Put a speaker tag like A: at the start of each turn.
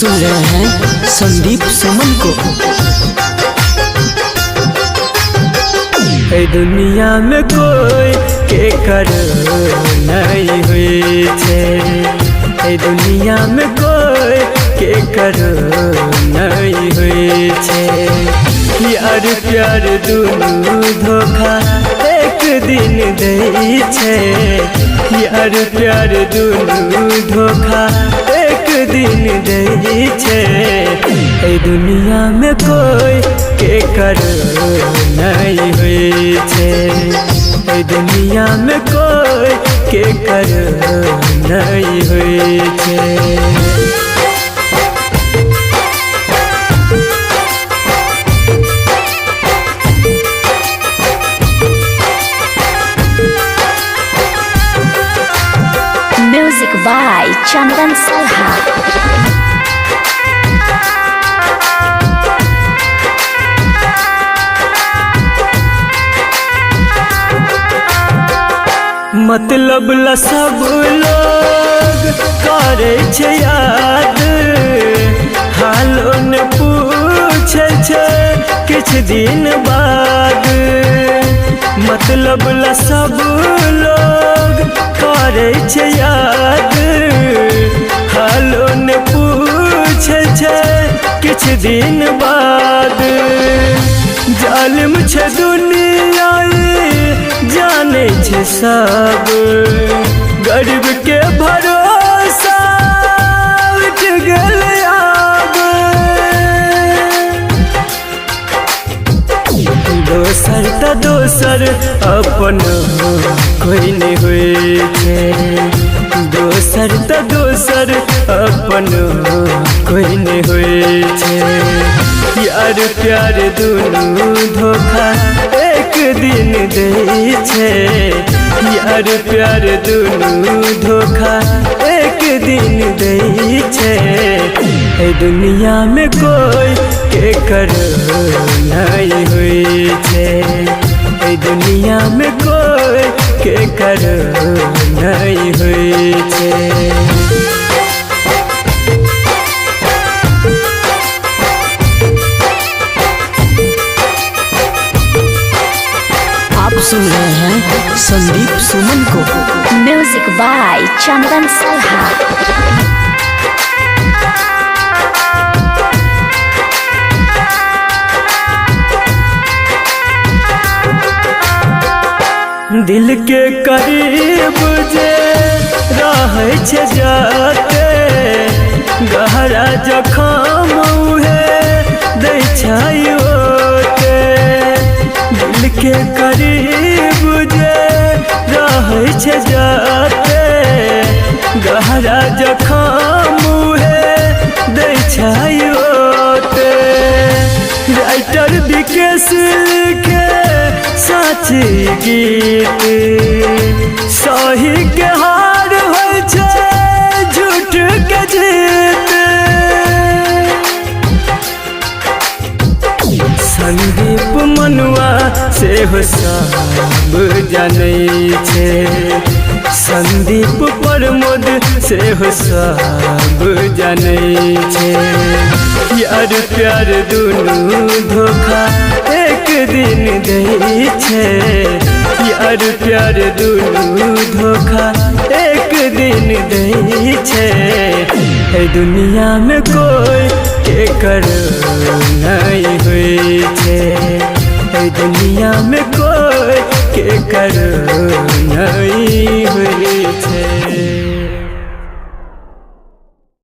A: सुन रहे हैं संदीप सुमन को।
B: दुनिया में कोई के कर नहीं हुई छे, दुनिया में कोई के कर नहीं हुई छे। यार प्यार दुनू धोखा एक दिन दे छे, यार प्यार दुनू धोखा एक दिन दे छे। दुनिया में कोई के कर नहीं हुई छे, दुनिया में कोई के कर नहीं हुई छे।
C: Music by Chandan Salha।
B: मतलब ला सब लोग करे छे याद, हालो ने पूछे छे किछ दिन बाद। मतलब ला सब लोग करे छे याद, हालो ने पूछे छे किछ दिन बाद। जालिम छे दुनिया जाने छे सब, गरीब के भरोसा उठ गल आब। दोसर त दोसर अपन कोई नहीं हुई छे, दोसर त दोसर अपन कोई नहीं हुई छे। यार प्यार दुनू धोखा एक दिन दे छे, यार प्यार दुनू धोखा एक दिन दे छे। दुनिया में कोई के कर नहीं हुई छे, दुनिया में कोई के कर नहीं हुई छे।
A: आप सुन रहे हैं संदीप सुमन को।
C: Music by Chandan Salha।
B: दिल के करीब जे रहे छे जाते, गहरा जखम उहे दै छै ओते। दिल के करीब जे रहे छे जाते, गहरा जखम उहे दै छै ओते। राइटर विकेश लिखे साची गीत, सही के हार होय छे झूठ के जीत। संदीप मनुआ से हो सब जानै छे, संदीप प्रमोद से हो सब जानै छे। यार प्यार दुनू धोखा एक दिन दे छे, यार प्यार दुनू धोखा एक दिन दे छे। दुनिया में कोई के कर नहीं हुई छे, दुनिया में कोई के कर नहीं हुई छे।